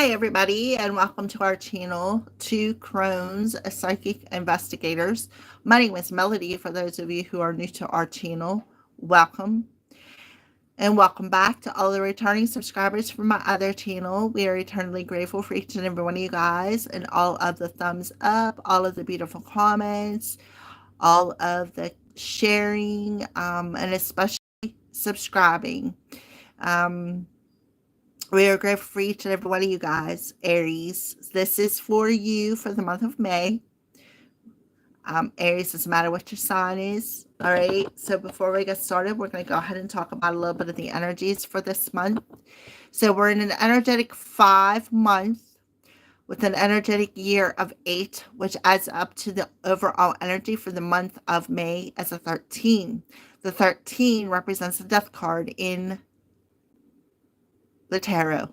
Hi, everybody, and welcome to our channel, Two Crones, Psychic Investigators. My name is Melody. For those of you who are new to our channel, welcome. And welcome back to all the returning subscribers from my other channel. We are eternally grateful for each and every one of you guys, and all of the thumbs up, all of the beautiful comments, all of the sharing, and especially subscribing. We are grateful for each and every one of you guys, Aries. This is for you for the month of May. Aries, doesn't matter what your sign is. All right. So before we get started, we're going to go ahead and talk about a little bit of the energies for this month. So we're in an energetic 5 month with an energetic year of 8, which adds up to the overall energy for the month of May as a 13. The 13 represents the death card in the tarot.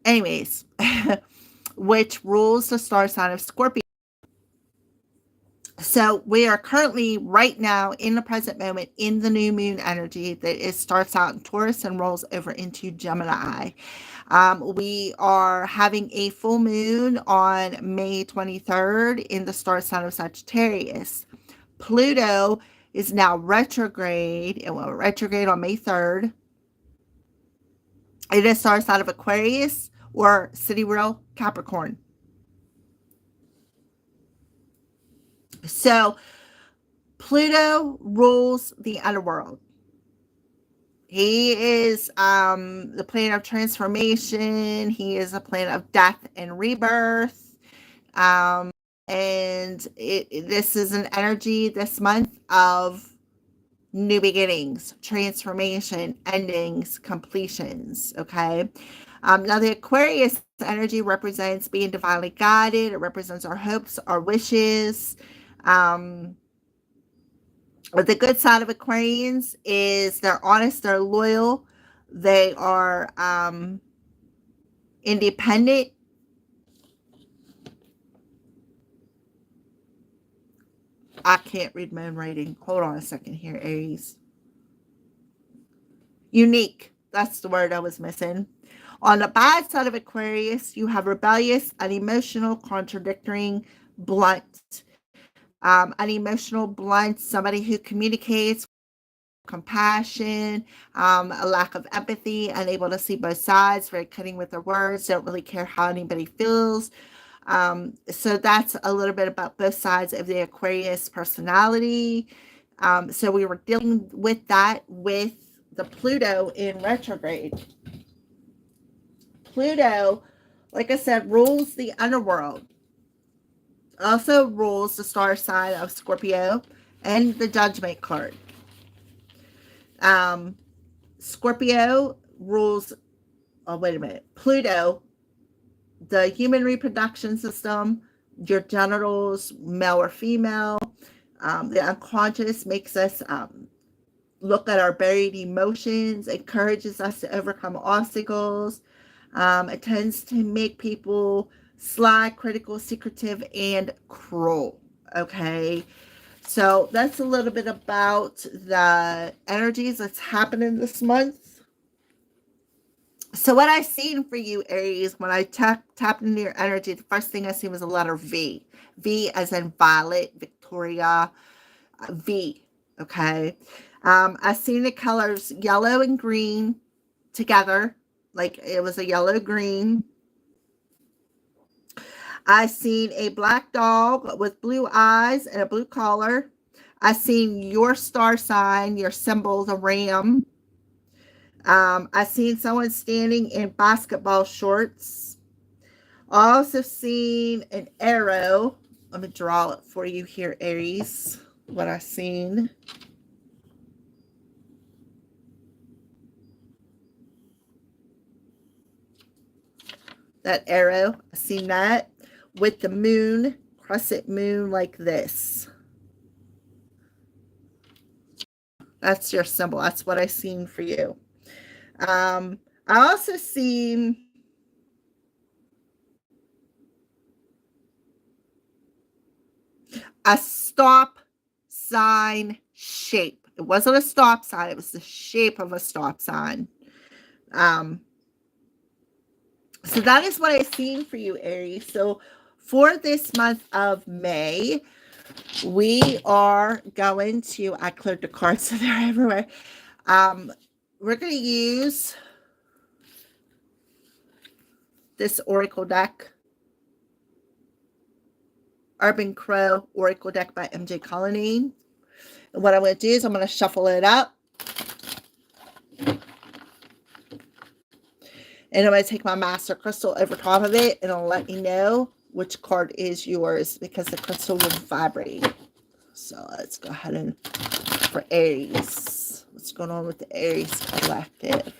Anyways, which rules the star sign of Scorpio. So we are currently right now in the present moment in the new moon energy that it starts out in Taurus and rolls over into Gemini. We are having a full moon on May 23rd in the star sign of Sagittarius. Pluto is now retrograde. It will retrograde on May 3rd. It is star sign of Aquarius or sidereal Capricorn. So Pluto rules the underworld. He is the planet of transformation. He is a planet of death and rebirth. And this is an energy this month of new beginnings, transformation, endings, completions. Okay. Now the Aquarius energy represents being divinely guided. It represents our hopes, our wishes. The good side of Aquarians is they're honest, they're loyal, they are independent. I can't read my own writing. Hold on a second here, Aries. Unique. That's the word I was missing. On the bad side of Aquarius, you have rebellious, unemotional, contradicting, blunt. Unemotional, blunt, somebody who communicates compassion, a lack of empathy, unable to see both sides, very cutting with their words, don't really care how anybody feels. So that's a little bit about both sides of the Aquarius personality. So we were dealing with that with the Pluto in retrograde. Pluto, like I said, rules the underworld. Also rules the star sign of Scorpio and the Judgment card. Scorpio rules, oh, wait a minute. Pluto, the human reproduction system, your genitals, male or female. The unconscious makes us look at our buried emotions, encourages us to overcome obstacles. It tends to make people sly, critical, secretive, and cruel. Okay. So that's a little bit about the energies that's happening this month. So what I seen for you, Aries, when I tapped into your energy, the first thing I seen was the letter V. V as in Violet, Victoria, V. Okay. I seen the colors yellow and green together, like it was a yellow green. I seen a black dog with blue eyes and a blue collar. I seen your star sign, your symbol, the ram. I seen someone standing in basketball shorts. I also seen an arrow. Let me draw it for you here, Aries. What I seen. That arrow, I seen that with the moon, crescent moon like this. That's your symbol. That's what I seen for you. I also seen a stop sign shape. It wasn't a stop sign. It was the shape of a stop sign. So that is what I've seen for you, Aries. So for this month of May, we are going to, I cleared the cards so they're everywhere. We're going to use this Oracle deck, Urban Crow Oracle deck by MJ Colonnine. And what I'm going to do is I'm going to shuffle it up. And I'm going to take my master crystal over top of it, and it'll let me know which card is yours because the crystal will vibrate. So let's go ahead and for Aries. What's going on with the Aries collective?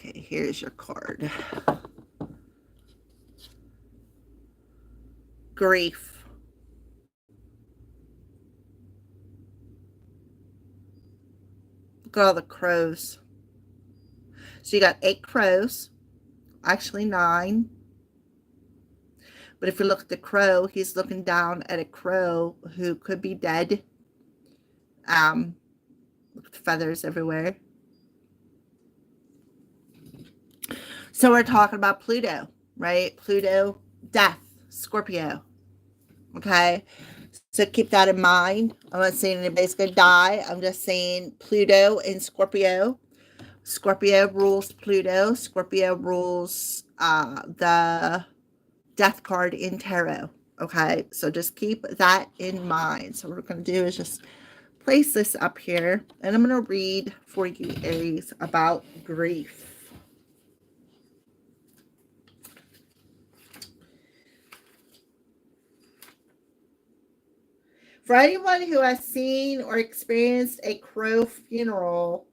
Okay, here's your card. Grief. Look at all the crows. So you got 8 crows, actually 9. But if you look at the crow, he's looking down at a crow who could be dead. Look at the feathers everywhere. So we're talking about Pluto, right? Pluto, death, Scorpio. Okay. So keep that in mind. I'm not saying anybody's going to die. I'm just saying Pluto and Scorpio. Scorpio rules Pluto. Scorpio rules the death card in tarot. Okay. So just keep that in mind. So what we're going to do is just place this up here. And I'm going to read for you, Aries, about grief. For anyone who has seen or experienced a crow funeral,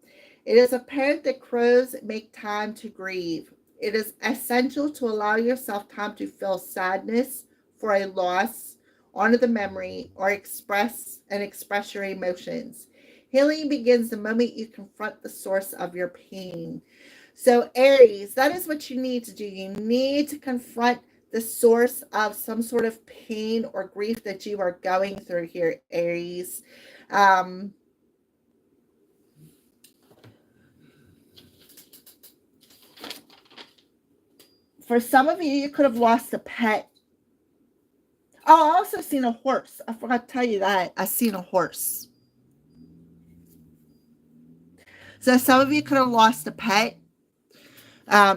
it is apparent that crows make time to grieve. It is essential to allow yourself time to feel sadness for a loss, honor the memory, or express your emotions. Healing begins the moment you confront the source of your pain. So, Aries, that is what you need to do. You need to confront the source of some sort of pain or grief that you are going through here, Aries. For some of you, you could have lost a pet. Oh, I also seen a horse. I forgot to tell you that. I seen a horse. So some of you could have lost a pet.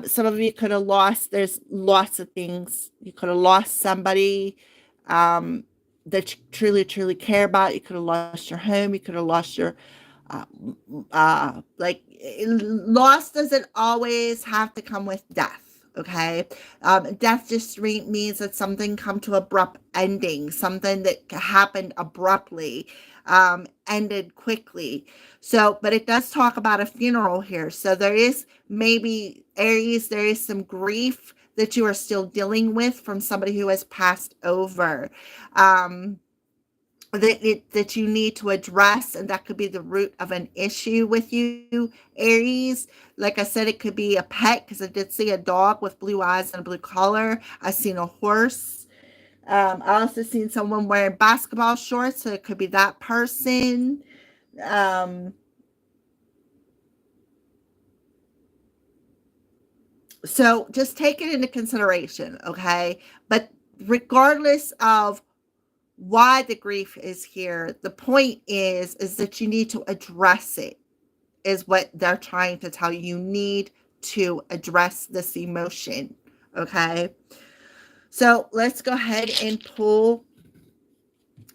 Some of you could have lost, there's lots of things. You could have lost somebody that you truly, truly care about. You could have lost your home. You could have lost your, loss doesn't always have to come with death. Okay. Death just means that something come to abrupt ending, something that happened abruptly, ended quickly. So, but it does talk about a funeral here. So there is maybe, Aries, there is some grief that you are still dealing with from somebody who has passed over. That you need to address, and that could be the root of an issue with you, Aries. Like I said, it could be a pet, because I did see a dog with blue eyes and a blue collar. I seen a horse. I also seen someone wearing basketball shorts, so it could be that person. So just take it into consideration, okay? But regardless of why the grief is here, the point is that you need to address it, is what they're trying to tell you. You need to address this emotion, okay? So let's go ahead and pull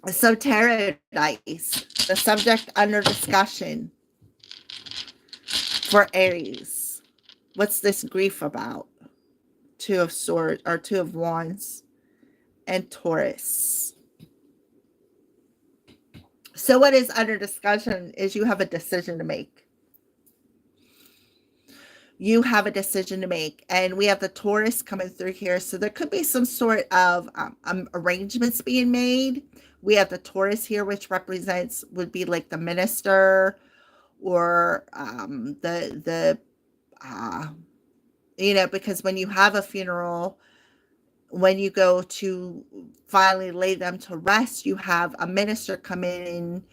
some tarot dice. The subject under discussion for Aries. What's this grief about? 2 of Swords, or 2 of Wands, and Taurus. So what is under discussion is you have a decision to make. You have a decision to make. And we have the Taurus coming through here. So there could be some sort of arrangements being made. We have the Taurus here, which represents, would be like the minister, or uh, because when you have a funeral, when you go to finally lay them to rest, you have a minister come in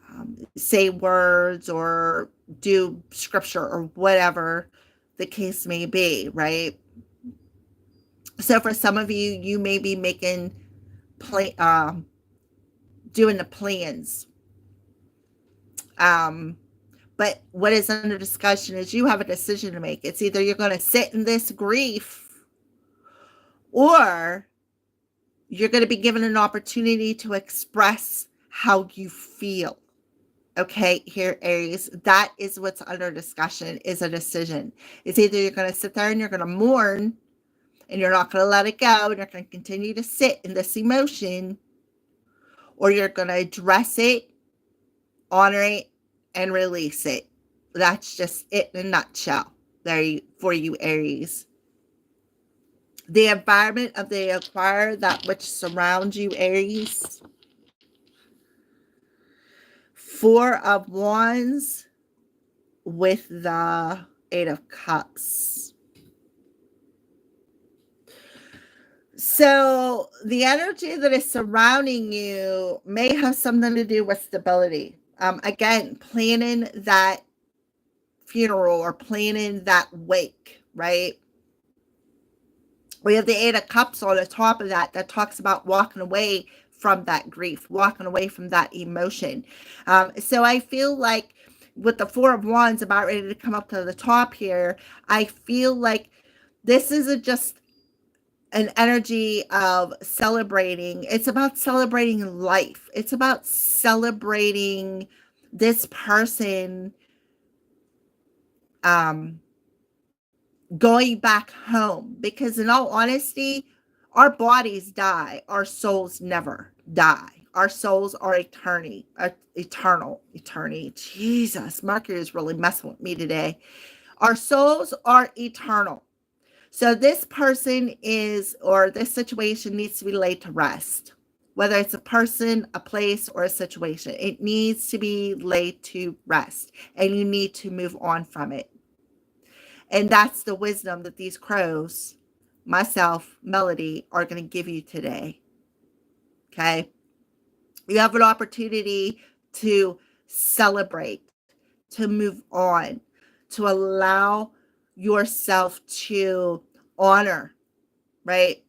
and say words or do scripture or whatever the case may be, right? So for some of you, you may be making doing the plans. But what is under discussion is you have a decision to make. It's either you're going to sit in this grief, or you're going to be given an opportunity to express how you feel. Okay, here, Aries, that is what's under discussion, is a decision. It's either you're going to sit there and you're going to mourn and you're not going to let it go and you're going to continue to sit in this emotion, or you're going to address it, honor it, and release it. That's just it in a nutshell there for you, Aries. The environment of the acquire, that which surrounds you, Aries. Four of Wands with the Eight of Cups. So the energy that is surrounding you may have something to do with stability. Again, planning that funeral or planning that wake, right? We have the Eight of Cups on the top of that talks about walking away from that grief, walking away from that emotion. So I feel like with the Four of Wands about ready to come up to the top here, I feel like this isn't just an energy of celebrating. It's about celebrating life. It's about celebrating this person going back home, because in all honesty, our bodies die, our souls never die. Our souls are eternal. Jesus, Mercury is really messing with me today. Our souls are eternal. So this person or this situation needs to be laid to rest. Whether it's a person, a place, or a situation, it needs to be laid to rest, and you need to move on from it. And that's the wisdom that these crows, myself, Melody, are going to give you today. Okay? You have an opportunity to celebrate, to move on, to allow yourself to honor, right?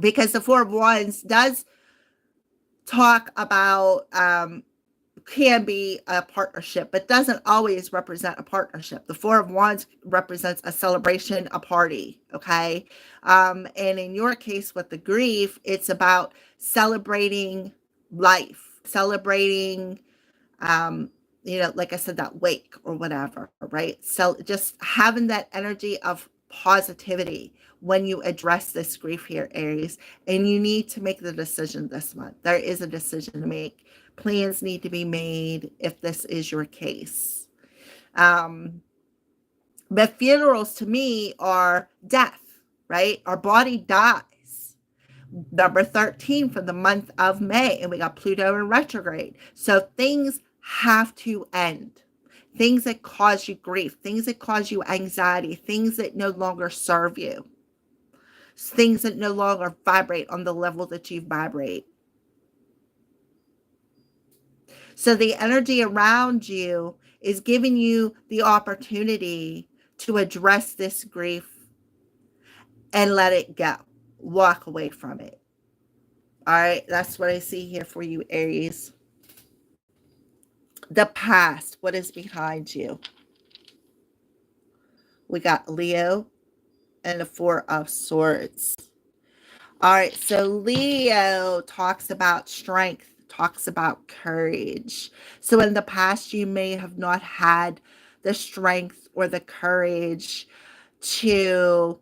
Because the Four of Wands does talk about can be a partnership, but doesn't always represent a partnership. The Four of Wands represents a celebration, a party, okay? And in your case with the grief, it's about celebrating life, celebrating, like I said, that wake or whatever, right? So just having that energy of positivity when you address this grief here, Aries. And you need to make the decision this month. There is a decision to make. Plans need to be made if this is your case. But funerals to me are death, right? Our body dies. Number 13 for the month of May, and we got Pluto in retrograde. So things have to end. Things that cause you grief, things that cause you anxiety, things that no longer serve you, things that no longer vibrate on the level that you vibrate. So the energy around you is giving you the opportunity to address this grief and let it go. Walk away from it. All right, that's what I see here for you, Aries. The past, what is behind you? We got Leo and the Four of Swords. All right, so Leo talks about strength, talks about courage. So in the past, you may have not had the strength or the courage to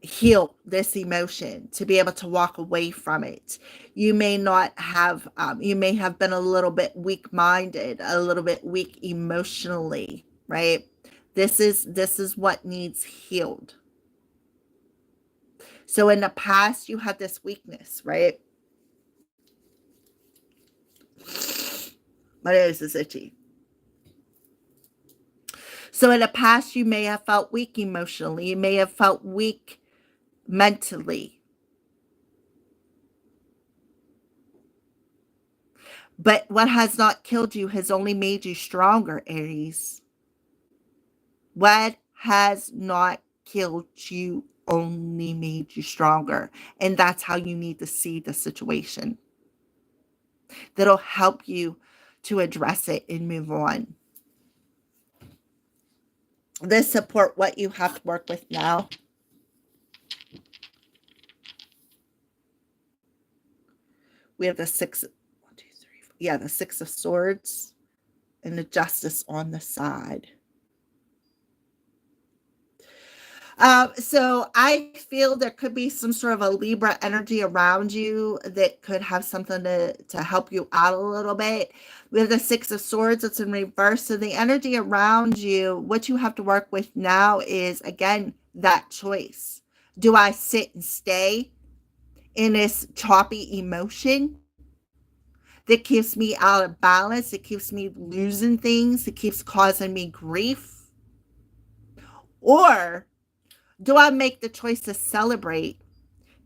heal this emotion, to be able to walk away from it. You may not have, you may have been a little bit weak-minded, a little bit weak emotionally, right? This is what needs healed. So in the past, you had this weakness, right? My nose is itchy. So in the past, you may have felt weak emotionally. You may have felt weak mentally. But what has not killed you has only made you stronger, Aries. What has not killed you only made you stronger. And that's how you need to see the situation. That'll help you to address it and move on. This support what you have to work with now. We have the the Six of Swords and the Justice on the side. So I feel there could be some sort of a Libra energy around you that could have something to help you out a little bit. We have the Six of Swords, it's in reverse. So the energy around you, what you have to work with now is, again, that choice. Do I sit and stay in this choppy emotion that keeps me out of balance, it keeps me losing things, it keeps causing me grief? Or do I make the choice to celebrate,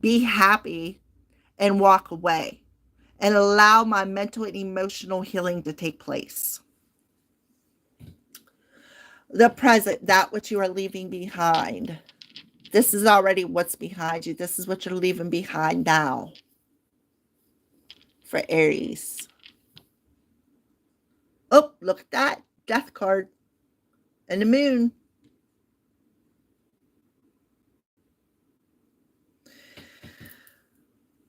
be happy, and walk away and allow my mental and emotional healing to take place? The present, that which you are leaving behind. This is already what's behind you. This is what you're leaving behind now for Aries. Oh, look at that. Death card and the moon.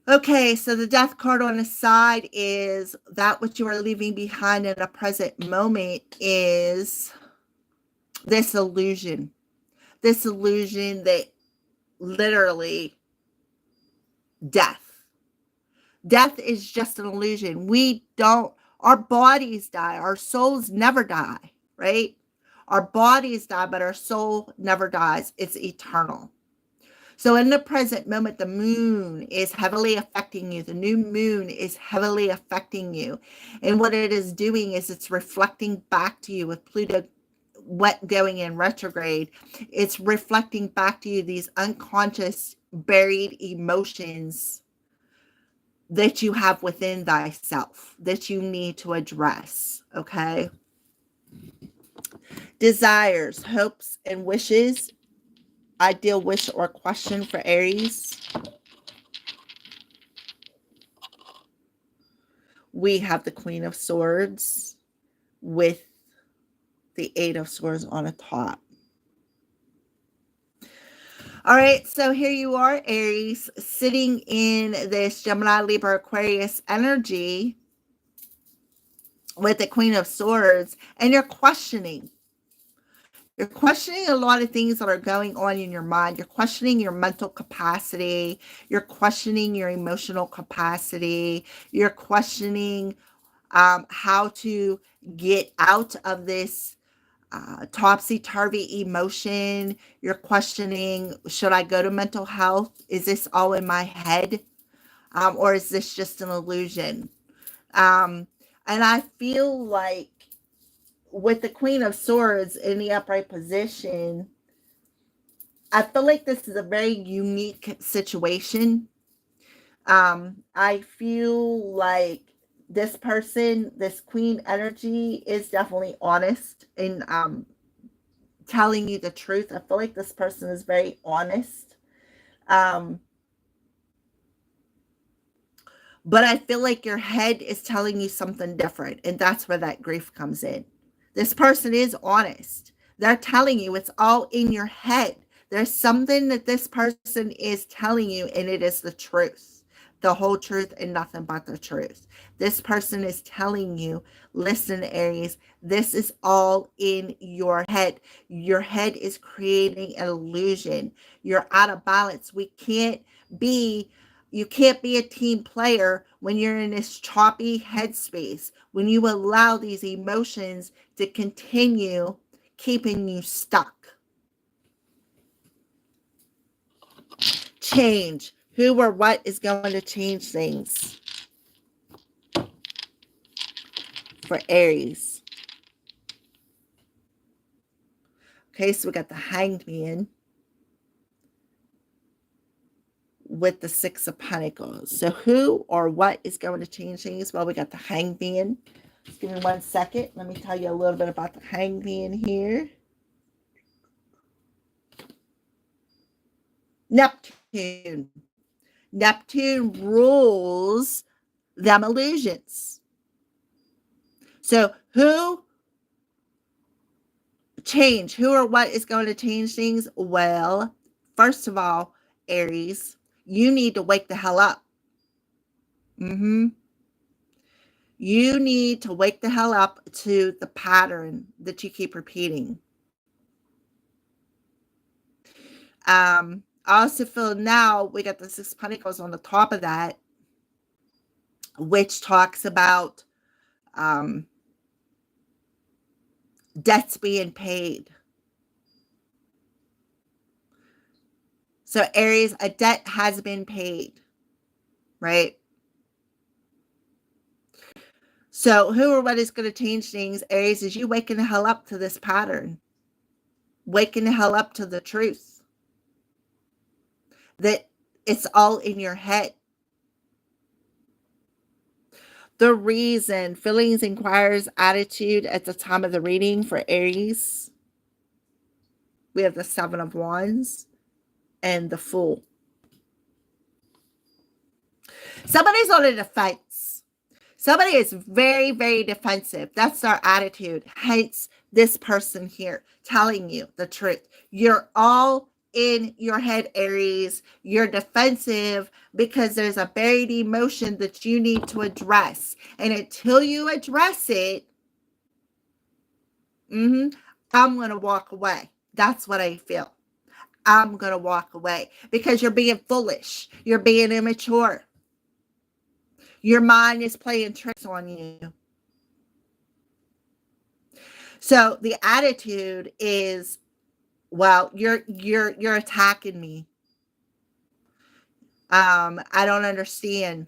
Okay, so the death card on the side is that which you are leaving behind in a present moment is this illusion. This illusion that literally death. Death is just an illusion. Our bodies die. Our souls never die, right? Our bodies die, but our soul never dies. It's eternal. So in the present moment, the moon is heavily affecting you. The new moon is heavily affecting you. And what it is doing is it's reflecting back to you with Pluto going in retrograde. It's reflecting back to you these unconscious, buried emotions that you have within thyself that you need to address, okay? Desires, hopes, and wishes. Ideal wish or question for Aries. We have the Queen of Swords with the Eight of Swords on the top. All right, so here you are, Aries, sitting in this Gemini, Libra, Aquarius energy with the Queen of Swords, and you're questioning. You're questioning a lot of things that are going on in your mind. You're questioning your mental capacity. You're questioning your emotional capacity. You're questioning how to get out of this topsy-turvy emotion. You're questioning, should I go to mental health? Is this all in my head? Or is this just an illusion? And I feel like with the Queen of Swords in the upright position, I feel like this is a very unique situation. I feel like this person, this Queen energy, is definitely honest in telling you the truth. I feel like this person is very honest. But I feel like your head is telling you something different, and that's where that grief comes in. This person is honest. They're telling you it's all in your head. There's something that this person is telling you, and it is the truth, the whole truth, and nothing but the truth. This person is telling you, listen, Aries, this is all in your head. Your head is creating an illusion. You're out of balance. We can't be You can't be a team player when you're in this choppy headspace, when you allow these emotions to continue keeping you stuck. Change. Who or what is going to change things for Aries? Okay, so we got the Hanged Man with the Six of Pentacles. So who or what is going to change things? Well, we got the Hanged Man. Just give me 1 second. Let me tell you a little bit about the Hanged Man here. Neptune. Neptune rules them illusions. So who or what is going to change things? Well, first of all, Aries, you need to wake the hell up. You need to wake the hell up to the pattern that you keep repeating. I also feel now we got the Six of Pentacles on the top of that, which talks about debts being paid. So Aries, a debt has been paid, right? So who or what is going to change things, Aries, is you waking the hell up to this pattern. Waking the hell up to the truth. That it's all in your head. The reason, feelings, inquires, attitude at the time of the reading for Aries. We have the Seven of Wands and the Fool. Somebody's on a defense. Somebody is very, very defensive. That's their attitude. Hence, this person here telling you the truth. You're all in your head, Aries. You're defensive because there's a buried emotion that you need to address. And until you address it, I'm going to walk away. That's what I feel. I'm going to walk away because you're being foolish. You're being immature. Your mind is playing tricks on you. So the attitude is, well, you're attacking me. I don't understand.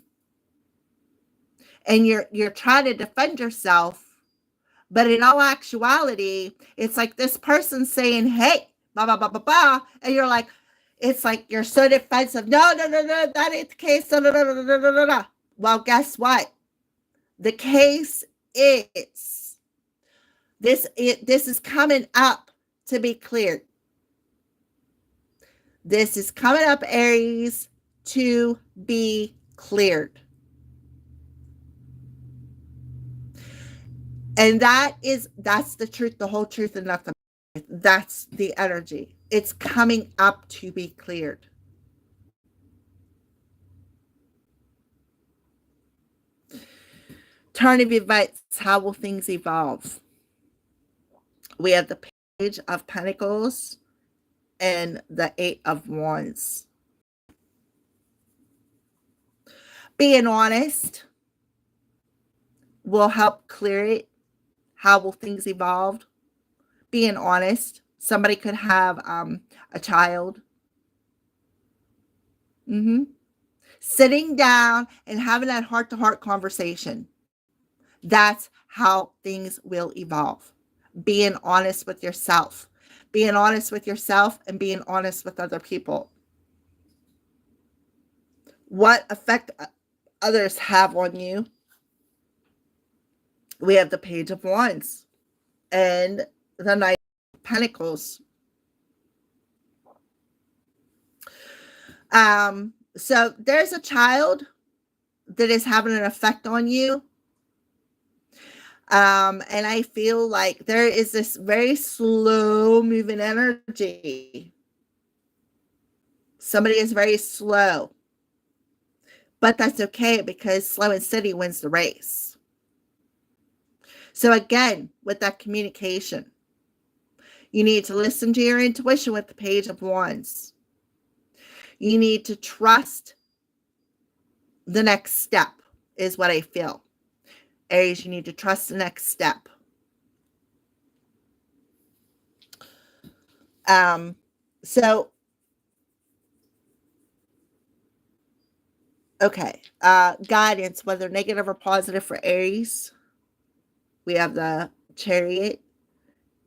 And you're trying to defend yourself, but in all actuality, it's like this person saying, "Hey, blah blah blah blah blah," and you're like, it's like you're so defensive. No, that ain't the case. No, no, no, no, no, no, no. Well, guess what? The case is this is coming up to be cleared. This is coming up, Aries, to be cleared. And that's the truth, the whole truth, and nothing. That's the energy. It's coming up to be cleared. Turn of events. How will things evolve? We have the Page of Pentacles and the Eight of Wands. Being honest will help clear it. How will things evolve? Being honest. Somebody could have a child. Sitting down and having that heart-to-heart conversation. That's how things will evolve. Being honest with yourself. Being honest with yourself and being honest with other people. What effect others have on you? We have the Page of Wands and the Knight of Pentacles. So there's a child that is having an effect on you. And I feel like there is this very slow moving energy. Somebody is very slow. But that's okay because slow and steady wins the race. So again, with that communication, you need to listen to your intuition with the Page of Wands. You need to trust the next step is what I feel. Aries, you need to trust the next step. So, okay. Guidance, whether negative or positive for Aries. We have the Chariot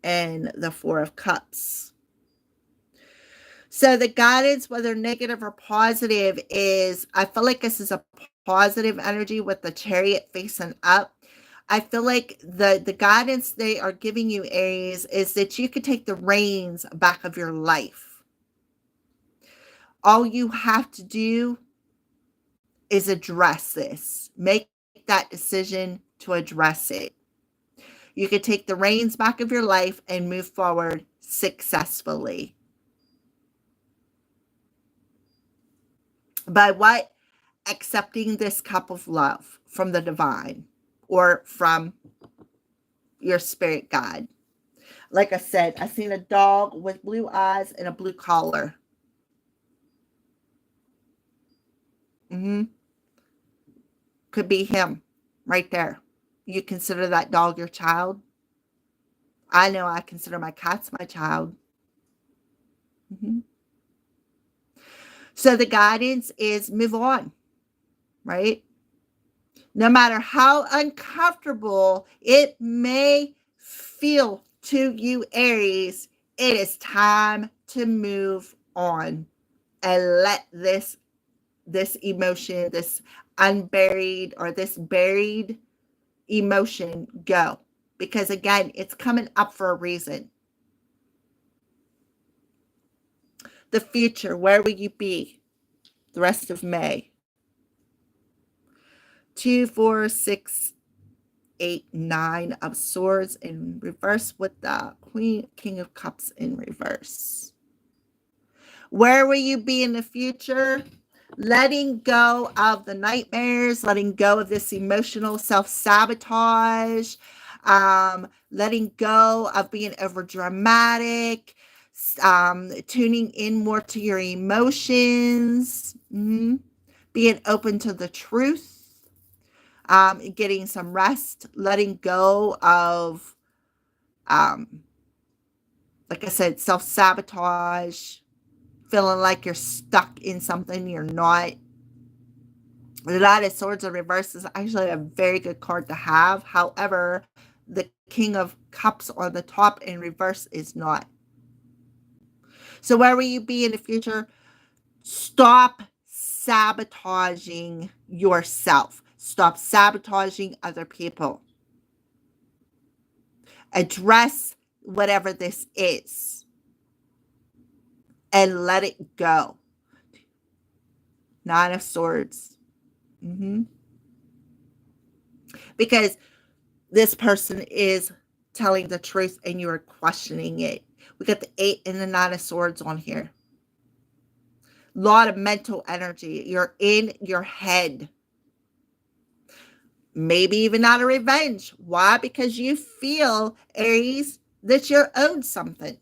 and the Four of Cups. So the guidance, whether negative or positive, is I feel like this is a positive energy with the Chariot facing up. I feel like the guidance they are giving you, Aries, is that you could take the reins back of your life. All you have to do is address this. Make that decision to address it. You could take the reins back of your life and move forward successfully. By what? Accepting this cup of love from the divine or from your spirit guide. Like I said, I seen a dog with blue eyes and a blue collar. Could be him right there. You consider that dog your child? I know I consider my cats my child. So the guidance is move on, right? No matter how uncomfortable it may feel to you, Aries, it is time to move on and let this emotion, this unburied or this buried emotion go. Because again, it's coming up for a reason. The future, where will you be the rest of May? 2, 4, 6, 8, 9 of Swords in reverse with the King of Cups in reverse. Where will you be in the future? Letting go of the nightmares, letting go of this emotional self-sabotage, letting go of being over dramatic, tuning in more to your emotions, being open to the truth, getting some rest, letting go of, like I said, self-sabotage, feeling like you're stuck in something you're not. The Knight of Swords in reverse is actually a very good card to have. However, the King of Cups on the top in reverse is not. So where will you be in the future? Stop sabotaging yourself. Stop sabotaging other people. Address whatever this is and let it go. Nine of Swords. Because this person is telling the truth and you are questioning it. We got the 8 and the 9 of Swords on here. A lot of mental energy. You're in your head. Maybe even out of revenge. Why? Because you feel, Aries, that you're owed something.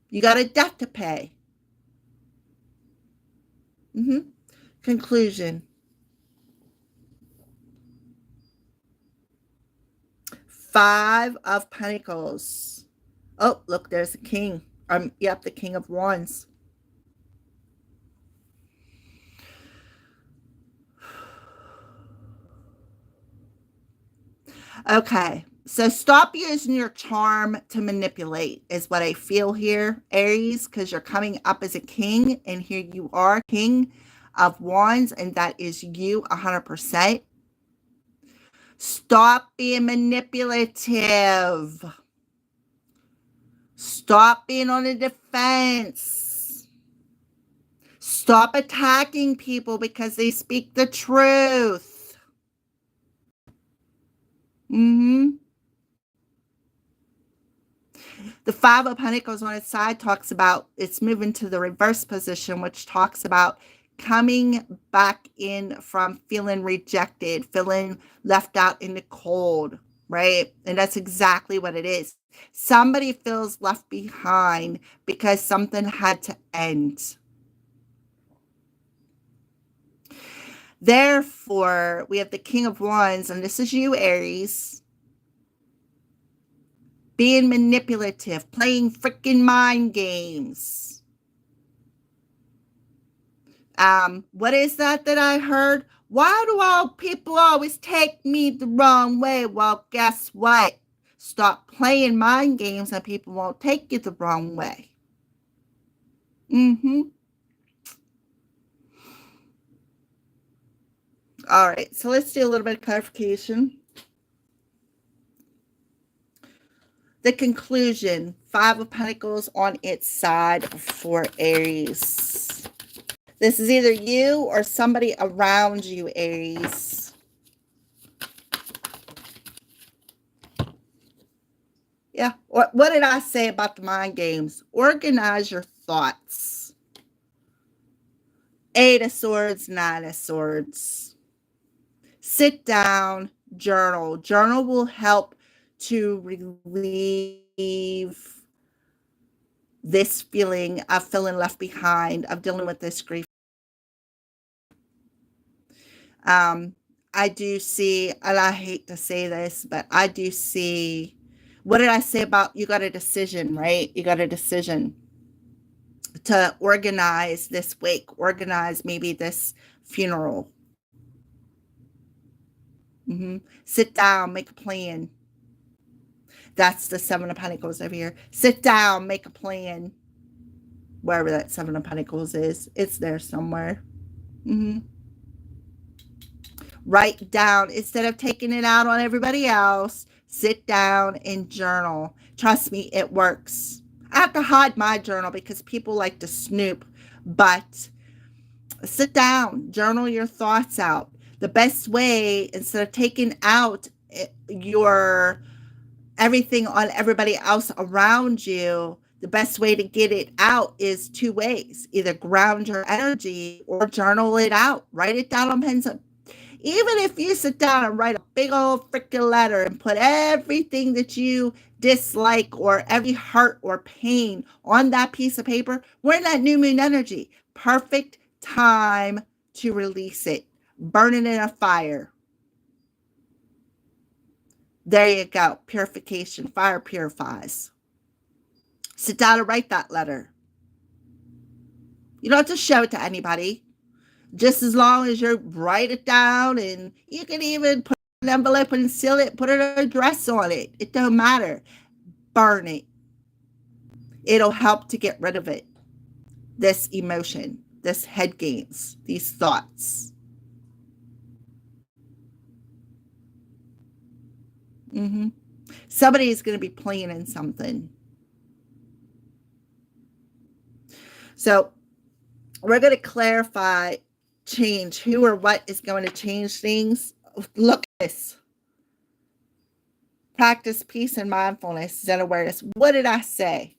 You got a debt to pay. Conclusion. 5 of Pentacles. Oh, look, there's a king. Yep, the King of Wands. Okay, so stop using your charm to manipulate is what I feel here, Aries, because you're coming up as a king, and here you are, King of Wands, and that is you 100%. Stop being manipulative. Stop being on the defense. Stop attacking people because they speak the truth. The 5 of Pentacles on its side talks about it's moving to the reverse position, which talks about coming back in from feeling rejected, feeling left out in the cold, right? And that's exactly what it is. Somebody feels left behind because something had to end. Therefore, we have the King of Wands, and this is you, Aries, being manipulative, playing freaking mind games. What is that I heard? Why do all people always take me the wrong way? Well, guess what? Stop playing mind games and people won't take you the wrong way. All right, so let's do a little bit of clarification. The conclusion, Five of Pentacles on its side for Aries. This is either you or somebody around you, Aries. Yeah, what did I say about the mind games? Organize your thoughts. Eight of Swords, Nine of Swords. Sit down, journal. Journal will help to relieve this feeling of feeling left behind, of dealing with this grief. I do see, and I hate to say this, but I do see, what did I say about you got a decision, right? You got a decision to organize this wake, organize maybe this funeral. Sit down, make a plan. That's the Seven of Pentacles over here. Sit down, make a plan. Wherever that Seven of Pentacles is, it's there somewhere. Write down, instead of taking it out on everybody else, sit down and journal. Trust me, it works. I have to hide my journal because people like to snoop, but sit down, journal your thoughts out. The best way, instead of taking out your everything on everybody else around you, the best way to get it out is two ways. Either ground your energy or journal it out. Write it down on pencil. Even if you sit down and write a big old freaking letter and put everything that you dislike or every hurt or pain on that piece of paper, we're in that new moon energy. Perfect time to release it. Burn it in a fire. There you go. Purification. Fire purifies. Sit down and write that letter. You don't have to show it to anybody. Just as long as you write it down, and you can even put an envelope and seal it, put an address on it. It don't matter. Burn it. It'll help to get rid of it. This emotion, this head games, these thoughts. Somebody is going to be planning something. So we're going to clarify, change, who or what is going to change things. Look at this. Practice peace and mindfulness, Zen awareness. What did I say?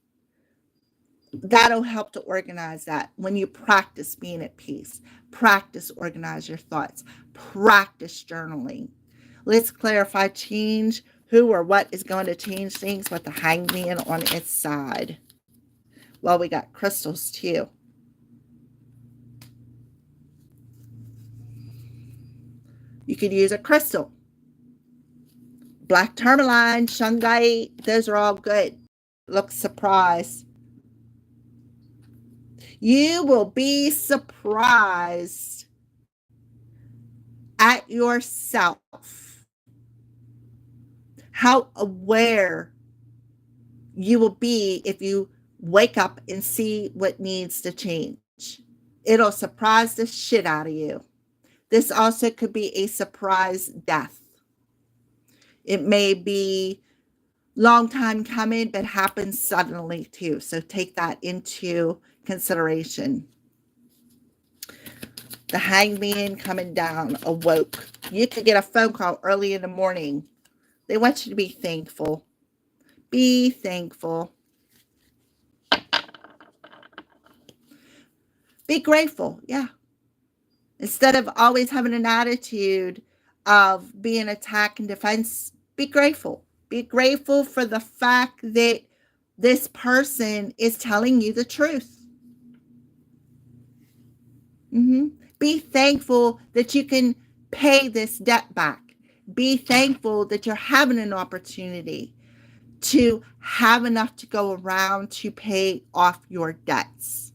That'll help to organize that. When you practice being at peace, practice organize your thoughts, practice journaling. Let's clarify, change, who or what is going to change things with the Hangman on its side. Well, we got crystals too. You could use a crystal. Black tourmaline, shungite, those are all good. Look surprised. You will be surprised at yourself how aware you will be if you wake up and see what needs to change. It'll surprise the shit out of you. This also could be a surprise death. It may be long time coming, but happens suddenly too. So take that into consideration. The Hangman coming down, awoke. You could get a phone call early in the morning. They want you to be thankful. Be thankful. Be grateful. Yeah. Instead of always having an attitude of being attack and defense, be grateful. Be grateful for the fact that this person is telling you the truth. Be thankful that you can pay this debt back. Be thankful that you're having an opportunity to have enough to go around to pay off your debts.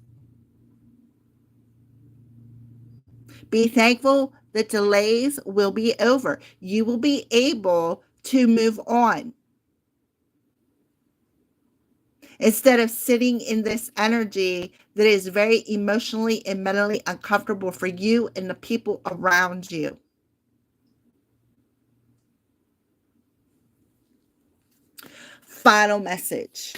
Be thankful that delays will be over. You will be able to move on instead of sitting in this energy that is very emotionally and mentally uncomfortable for you and the people around you. Final message.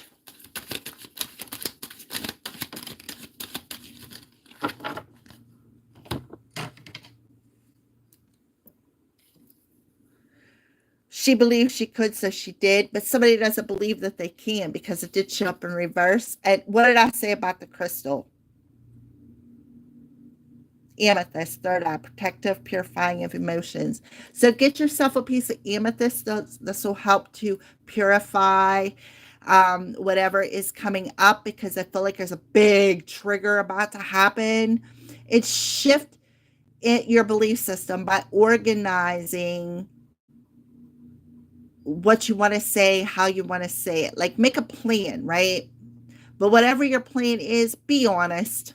She believed she could, so she did, but somebody doesn't believe that they can because it did show up in reverse. And what did I say about the crystal? Amethyst, third eye, protective, purifying of emotions. So get yourself a piece of amethyst. This will help to purify whatever is coming up, because I feel like there's a big trigger about to happen. It's shift your belief system by organizing what you want to say, how you want to say it. Like, make a plan, right? But whatever your plan is, be honest.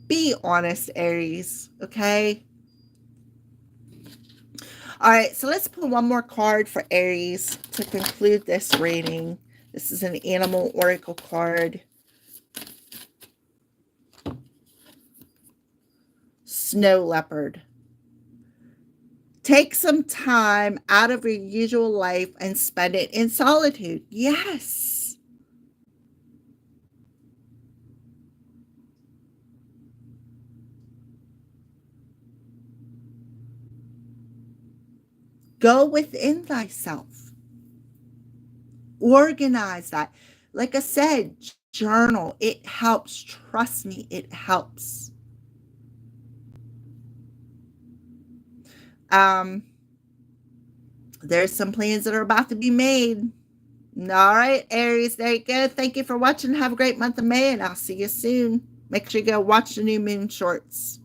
Be honest, Aries, okay? All right, so let's pull one more card for Aries to conclude this reading. This is an animal oracle card. Snow leopard. Take some time out of your usual life and spend it in solitude. Yes. Go within thyself. Organize that. Like I said, journal. It helps. Trust me, it helps. There's some plans that are about to be made. All right, Aries, there you go. Thank you for watching. Have a great month of May, and I'll see you soon. Make sure you go watch the new moon shorts.